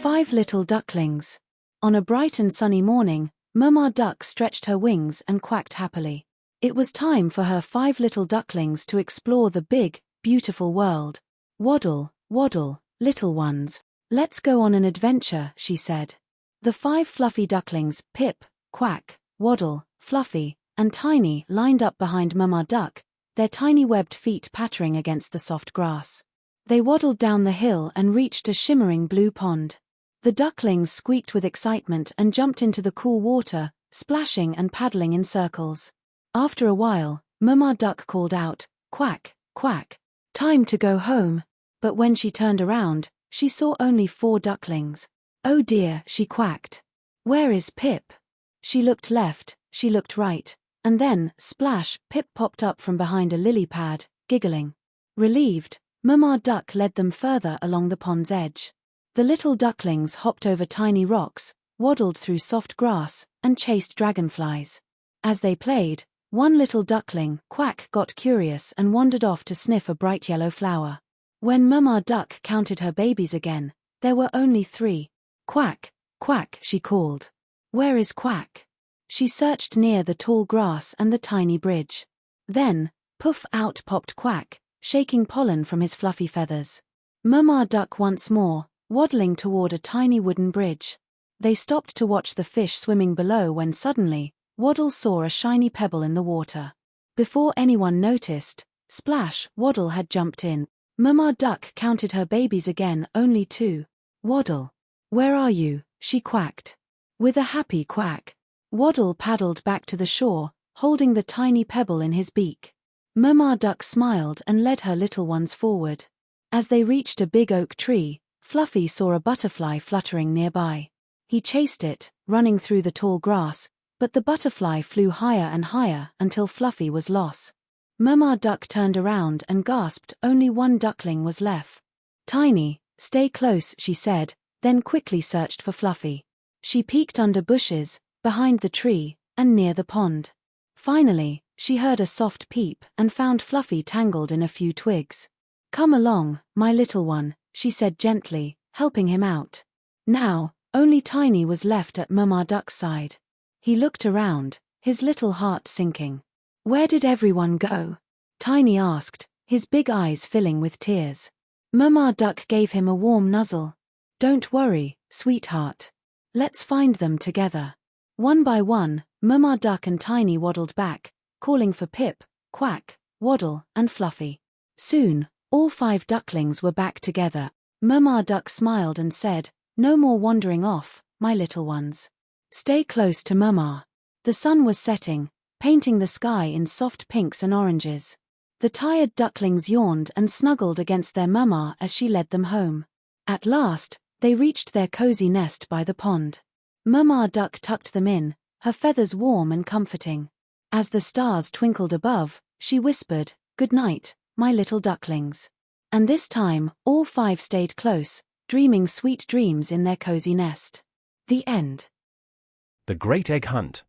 5 little ducklings. On a bright and sunny morning, Mama Duck stretched her wings and quacked happily. It was time for her 5 little ducklings to explore the big, beautiful world. Waddle, waddle, little ones. Let's go on an adventure, she said. The 5 fluffy ducklings, Pip, Quack, Waddle, Fluffy, and Tiny, lined up behind Mama Duck, their tiny webbed feet pattering against the soft grass. They waddled down the hill and reached a shimmering blue pond. The ducklings squeaked with excitement and jumped into the cool water, splashing and paddling in circles. After a while, Mama Duck called out, "Quack, quack, time to go home." But when she turned around, she saw only 4 ducklings. "Oh dear," she quacked. "Where is Pip?" She looked left, she looked right, and then, splash, Pip popped up from behind a lily pad, giggling. Relieved, Mama Duck led them further along the pond's edge. The little ducklings hopped over tiny rocks, waddled through soft grass, and chased dragonflies. As they played, one little duckling, Quack, got curious and wandered off to sniff a bright yellow flower. When Mama Duck counted her babies again, there were only 3. "Quack, quack," she called. "Where is Quack?" She searched near the tall grass and the tiny bridge. Then, poof, out popped Quack, shaking pollen from his fluffy feathers. Mama Duck once more, waddling toward a tiny wooden bridge. They stopped to watch the fish swimming below when suddenly, Waddle saw a shiny pebble in the water. Before anyone noticed, splash, Waddle had jumped in. Mama Duck counted her babies again, only 2. "Waddle, where are you?" she quacked. With a happy quack, Waddle paddled back to the shore, holding the tiny pebble in his beak. Mama Duck smiled and led her little ones forward. As they reached a big oak tree, Fluffy saw a butterfly fluttering nearby. He chased it, running through the tall grass, but the butterfly flew higher and higher until Fluffy was lost. Mama Duck turned around and gasped, only 1 duckling was left. "Tiny, stay close," she said, then quickly searched for Fluffy. She peeked under bushes, behind the tree, and near the pond. Finally, she heard a soft peep and found Fluffy tangled in a few twigs. "Come along, my little one," she said gently, helping him out. Now, only Tiny was left at Mama Duck's side. He looked around, his little heart sinking. "Where did everyone go?" Tiny asked, his big eyes filling with tears. Mama Duck gave him a warm nuzzle. "Don't worry, sweetheart. Let's find them together." One by one, Mama Duck and Tiny waddled back, calling for Pip, Quack, Waddle, and Fluffy. Soon, all 5 ducklings were back together. Mama Duck smiled and said, "No more wandering off, my little ones. Stay close to Mama." The sun was setting, painting the sky in soft pinks and oranges. The tired ducklings yawned and snuggled against their Mama as she led them home. At last, they reached their cozy nest by the pond. Mama Duck tucked them in, her feathers warm and comforting. As the stars twinkled above, she whispered, "Good night, my little ducklings." And this time, all 5 stayed close, dreaming sweet dreams in their cozy nest. The end. The Great Egg Hunt.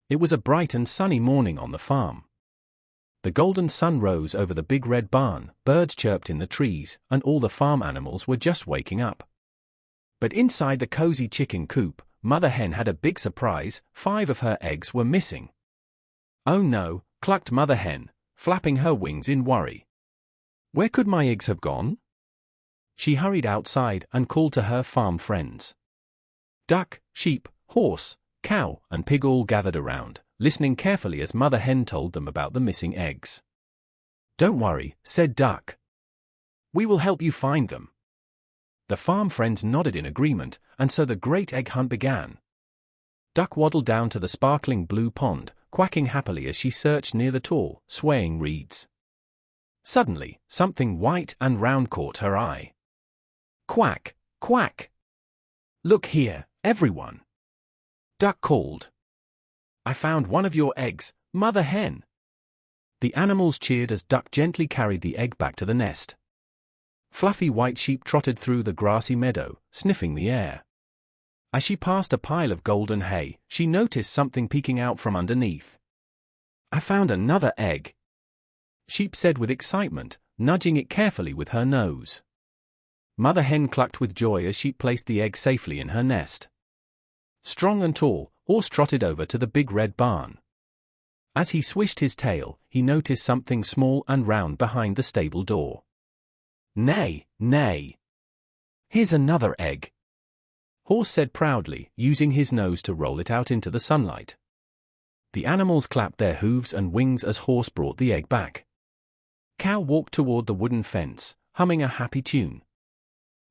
It was a bright and sunny morning on the farm. The golden sun rose over the big red barn, birds chirped in the trees, and all the farm animals were just waking up. But inside the cozy chicken coop, Mother Hen had a big surprise. 5 of her eggs were missing. "Oh no," clucked Mother Hen, flapping her wings in worry. "Where could my eggs have gone?" She hurried outside and called to her farm friends. Duck, sheep, horse, cow, and pig all gathered around, listening carefully as Mother Hen told them about the missing eggs. "Don't worry," said Duck. "We will help you find them." The farm friends nodded in agreement, and so the great egg hunt began. Duck waddled down to the sparkling blue pond, quacking happily as she searched near the tall, swaying reeds. Suddenly, something white and round caught her eye. "Quack, quack! Look here, everyone!" Duck called. "I found one of your eggs, Mother Hen." The animals cheered as Duck gently carried the egg back to the nest. Fluffy white sheep trotted through the grassy meadow, sniffing the air. As she passed a pile of golden hay, she noticed something peeking out from underneath. "I found another egg," Sheep said with excitement, nudging it carefully with her nose. Mother Hen clucked with joy as she placed the egg safely in her nest. Strong and tall, Horse trotted over to the big red barn. As he swished his tail, he noticed something small and round behind the stable door. "Nay, nay. Here's another egg," Horse said proudly, using his nose to roll it out into the sunlight. The animals clapped their hooves and wings as Horse brought the egg back. Cow walked toward the wooden fence, humming a happy tune.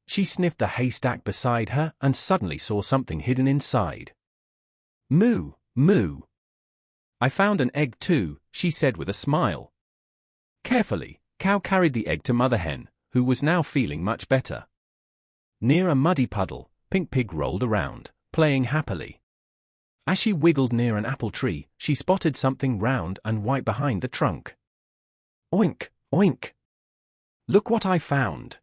She sniffed the haystack beside her and suddenly saw something hidden inside. "Moo, moo. I found an egg too," she said with a smile. Carefully, Cow carried the egg to Mother Hen, who was now feeling much better. Near a muddy puddle, Pink Pig rolled around, playing happily. As she wiggled near an apple tree, she spotted something round and white behind the trunk. "Oink, oink. Look what I found."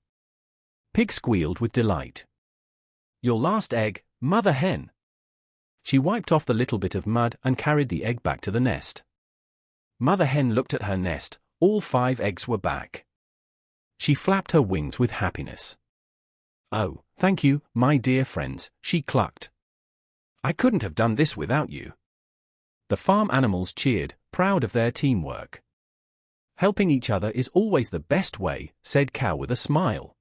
Pig squealed with delight. "Your last egg, Mother Hen." She wiped off the little bit of mud and carried the egg back to the nest. Mother Hen looked at her nest. All 5 eggs were back. She flapped her wings with happiness. "Oh, thank you, my dear friends," she clucked. "I couldn't have done this without you." The farm animals cheered, proud of their teamwork. "Helping each other is always the best way," said Cow with a smile.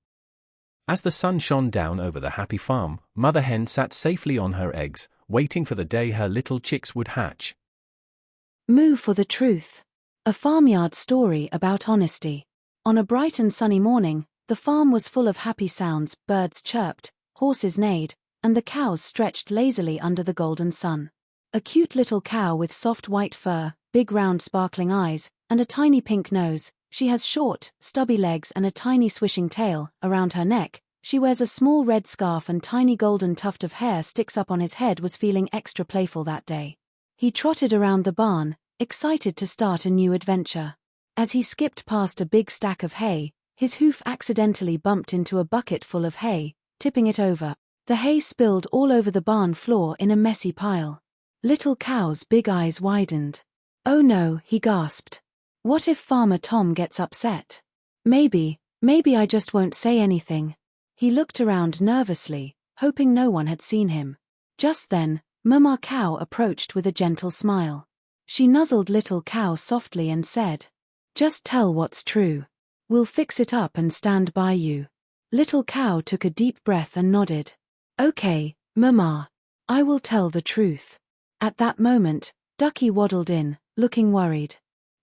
As the sun shone down over the happy farm, Mother Hen sat safely on her eggs, waiting for the day her little chicks would hatch. Moo for the Truth. A farmyard story about honesty. On a bright and sunny morning, the farm was full of happy sounds. Birds chirped, horses neighed, and the cows stretched lazily under the golden sun. A cute little cow with soft white fur, big round sparkling eyes, and a tiny pink nose. She has short, stubby legs and a tiny swishing tail. Around her neck, she wears a small red scarf and tiny golden tuft of hair sticks up on his head. Was feeling extra playful that day. He trotted around the barn, excited to start a new adventure. As he skipped past a big stack of hay, his hoof accidentally bumped into a bucket full of hay, tipping it over. The hay spilled all over the barn floor in a messy pile. Little Cow's big eyes widened. "Oh no," he gasped. "What if Farmer Tom gets upset? Maybe I just won't say anything." He looked around nervously, hoping no one had seen him. Just then, Mama Cow approached with a gentle smile. She nuzzled Little Cow softly and said, "Just tell what's true. We'll fix it up and stand by you." Little Cow took a deep breath and nodded. "Okay, Mama. I will tell the truth." At that moment, Ducky waddled in, looking worried.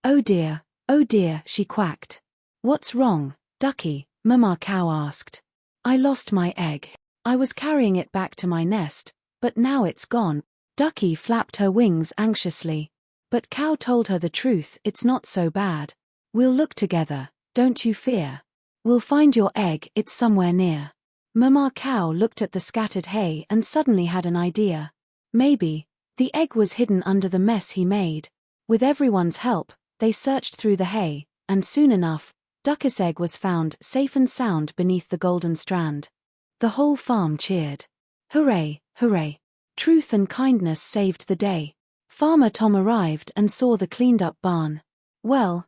Oh dear, she quacked. "What's wrong, Ducky?" Mama Cow asked. "I lost my egg. I was carrying it back to my nest, but now it's gone." Ducky flapped her wings anxiously. But Cow told her the truth. "It's not so bad. We'll look together, don't you fear. We'll find your egg, it's somewhere near." Mama Cow looked at the scattered hay and suddenly had an idea. Maybe the egg was hidden under the mess he made. With everyone's help, they searched through the hay, and soon enough, Ducky's egg was found safe and sound beneath the golden strand. The whole farm cheered. Hooray, hooray. Truth and kindness saved the day. Farmer Tom arrived and saw the cleaned-up barn. Well,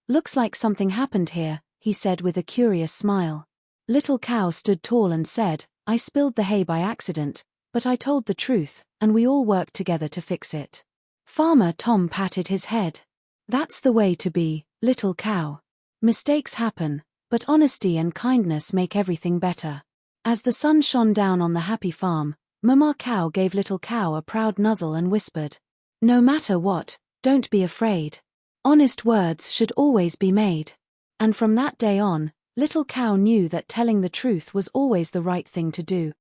looks like something happened here," he said with a curious smile. Little Cow stood tall and said, "I spilled the hay by accident, but I told the truth, and we all worked together to fix it." Farmer Tom patted his head. "That's the way to be, Little Cow. Mistakes happen, but honesty and kindness make everything better." As the sun shone down on the happy farm, Mama Cow gave Little Cow a proud nuzzle and whispered, "No matter what, don't be afraid. Honest words should always be made." And from that day on, Little Cow knew that telling the truth was always the right thing to do.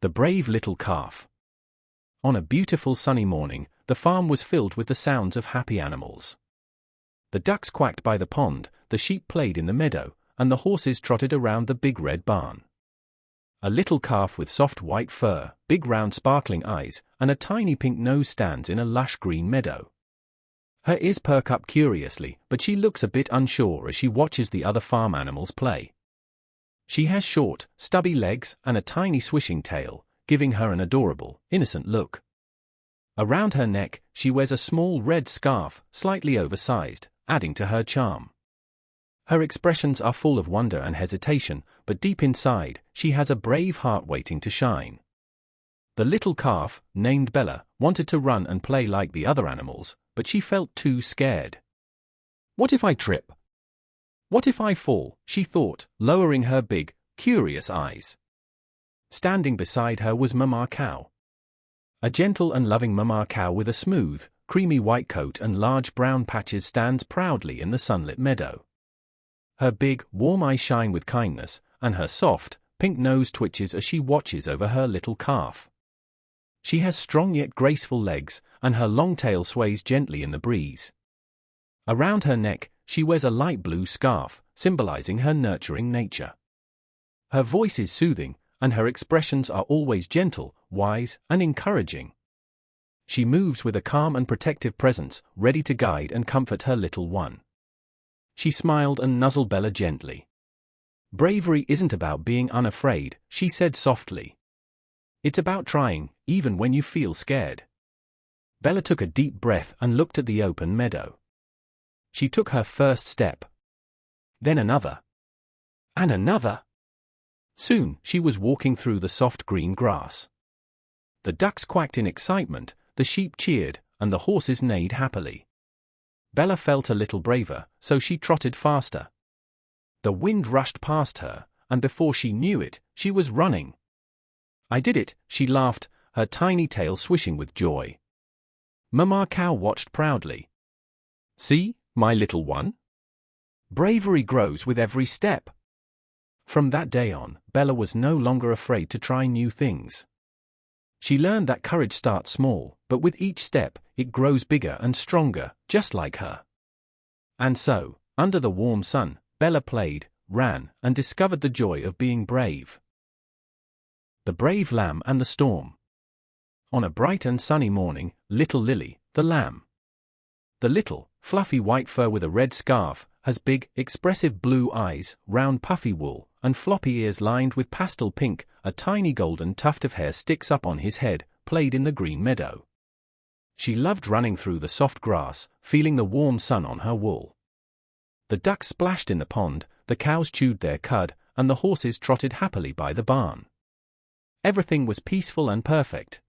The brave little calf. On a beautiful sunny morning, the farm was filled with the sounds of happy animals. The ducks quacked by the pond, the sheep played in the meadow, and the horses trotted around the big red barn. A little calf with soft white fur, big round sparkling eyes, and a tiny pink nose stands in a lush green meadow. Her ears perk up curiously, but she looks a bit unsure as she watches the other farm animals play. She has short, stubby legs and a tiny swishing tail, giving her an adorable, innocent look. Around her neck, she wears a small red scarf, slightly oversized, adding to her charm. Her expressions are full of wonder and hesitation, but deep inside, she has a brave heart waiting to shine. The little calf, named Bella, wanted to run and play like the other animals, but she felt too scared. What if I trip? What if I fall? She thought, lowering her big, curious eyes. Standing beside her was Mama Cow. A gentle and loving Mama Cow with a smooth, creamy white coat and large brown patches stands proudly in the sunlit meadow. Her big, warm eyes shine with kindness, and her soft, pink nose twitches as she watches over her little calf. She has strong yet graceful legs, and her long tail sways gently in the breeze. Around her neck, she wears a light blue scarf, symbolizing her nurturing nature. Her voice is soothing, and her expressions are always gentle, wise, and encouraging. She moves with a calm and protective presence, ready to guide and comfort her little one. She smiled and nuzzled Bella gently. Bravery isn't about being unafraid, she said softly. It's about trying, even when you feel scared. Bella took a deep breath and looked at the open meadow. She took her first step. Then another. And another. Soon, she was walking through the soft green grass. The ducks quacked in excitement, the sheep cheered, and the horses neighed happily. Bella felt a little braver, so she trotted faster. The wind rushed past her, and before she knew it, she was running. I did it, she laughed, her tiny tail swishing with joy. Mama Cow watched proudly. See, my little one? Bravery grows with every step. From that day on, Bella was no longer afraid to try new things. She learned that courage starts small, but with each step, it grows bigger and stronger, just like her. And so, under the warm sun, Bella played, ran, and discovered the joy of being brave. The Brave Lamb and the Storm. On a bright and sunny morning, little Lily, the lamb. The little, fluffy white fur with a red scarf, has big, expressive blue eyes, round puffy wool, and floppy ears lined with pastel pink. A tiny golden tuft of hair sticks up on his head, played in the green meadow. She loved running through the soft grass, feeling the warm sun on her wool. The ducks splashed in the pond, the cows chewed their cud, and the horses trotted happily by the barn. Everything was peaceful and perfect.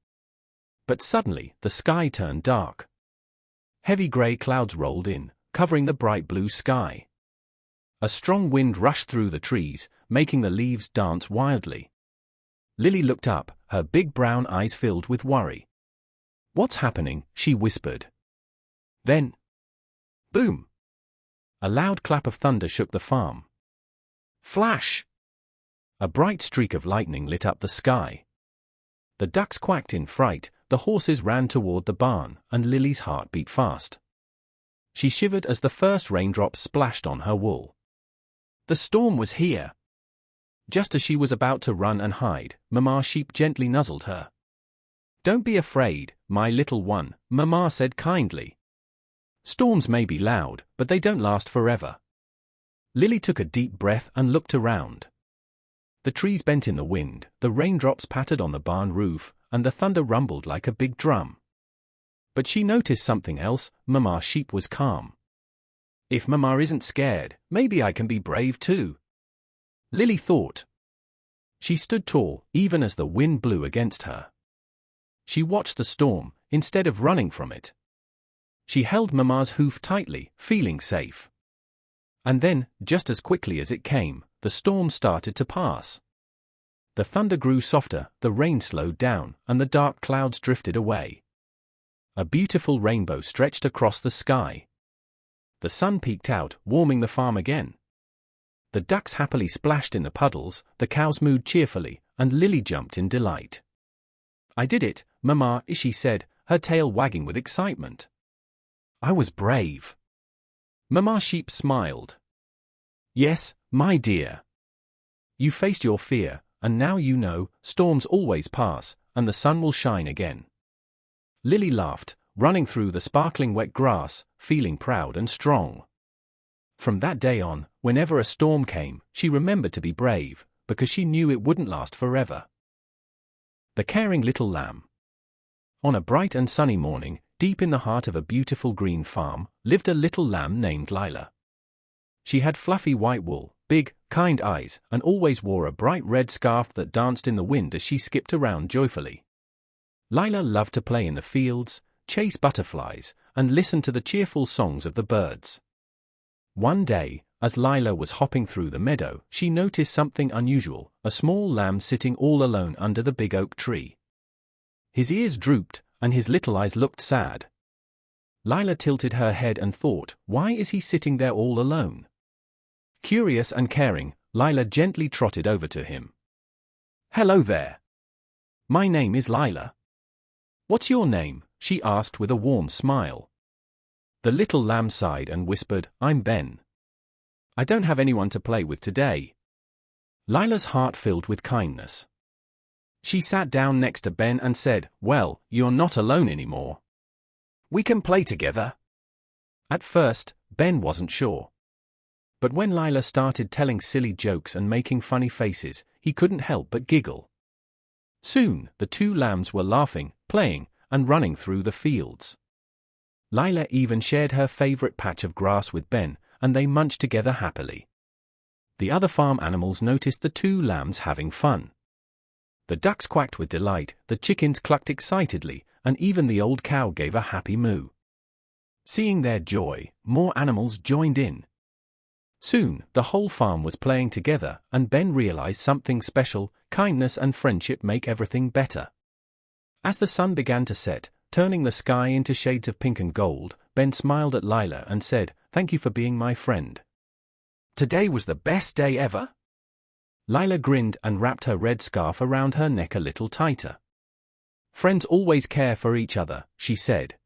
But suddenly, the sky turned dark. Heavy grey clouds rolled in, covering the bright blue sky. A strong wind rushed through the trees, making the leaves dance wildly. Lily looked up, her big brown eyes filled with worry. "What's happening?" she whispered. Then, boom! A loud clap of thunder shook the farm. Flash! A bright streak of lightning lit up the sky. The ducks quacked in fright, the horses ran toward the barn, and Lily's heart beat fast. She shivered as the first raindrops splashed on her wool. The storm was here. Just as she was about to run and hide, Mama Sheep gently nuzzled her. "Don't be afraid, my little one," Mama said kindly. "Storms may be loud, but they don't last forever." Lily took a deep breath and looked around. The trees bent in the wind, the raindrops pattered on the barn roof, and the thunder rumbled like a big drum. But she noticed something else. Mama Sheep was calm. "If Mama isn't scared, maybe I can be brave too," Lily thought. She stood tall, even as the wind blew against her. She watched the storm, instead of running from it. She held Mama's hoof tightly, feeling safe. And then, just as quickly as it came, the storm started to pass. The thunder grew softer, the rain slowed down, and the dark clouds drifted away. A beautiful rainbow stretched across the sky. The sun peeked out, warming the farm again. The ducks happily splashed in the puddles, the cows mooed cheerfully, and Lily jumped in delight. "I did it, Mama," she said, her tail wagging with excitement. "I was brave." Mama Sheep smiled. "Yes, my dear. You faced your fear, and now you know, storms always pass, and the sun will shine again." Lily laughed, running through the sparkling wet grass, feeling proud and strong. From that day on, whenever a storm came, she remembered to be brave, because she knew it wouldn't last forever. The Caring Little Lamb. On a bright and sunny morning, deep in the heart of a beautiful green farm, lived a little lamb named Lila. She had fluffy white wool, big, kind eyes, and always wore a bright red scarf that danced in the wind as she skipped around joyfully. Lila loved to play in the fields, chase butterflies, and listen to the cheerful songs of the birds. One day, as Lila was hopping through the meadow, she noticed something unusual, a small lamb sitting all alone under the big oak tree. His ears drooped, and his little eyes looked sad. Lila tilted her head and thought, why is he sitting there all alone? Curious and caring, Lila gently trotted over to him. "Hello there. My name is Lila." "What's your name?" she asked with a warm smile. The little lamb sighed and whispered, "I'm Ben. I don't have anyone to play with today." Lila's heart filled with kindness. She sat down next to Ben and said, "Well, you're not alone anymore. We can play together." At first, Ben wasn't sure. But when Lila started telling silly jokes and making funny faces, he couldn't help but giggle. Soon, the two lambs were laughing, playing, and running through the fields. Lila even shared her favorite patch of grass with Ben, and they munched together happily. The other farm animals noticed the two lambs having fun. The ducks quacked with delight, the chickens clucked excitedly, and even the old cow gave a happy moo. Seeing their joy, more animals joined in. Soon, the whole farm was playing together, and Ben realized something special: kindness and friendship make everything better. As the sun began to set, turning the sky into shades of pink and gold, Ben smiled at Lila and said, "Thank you for being my friend. Today was the best day ever." Lila grinned and wrapped her red scarf around her neck a little tighter. "Friends always care for each other," she said.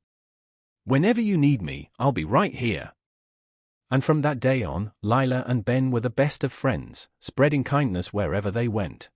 "Whenever you need me, I'll be right here." And from that day on, Lila and Ben were the best of friends, spreading kindness wherever they went.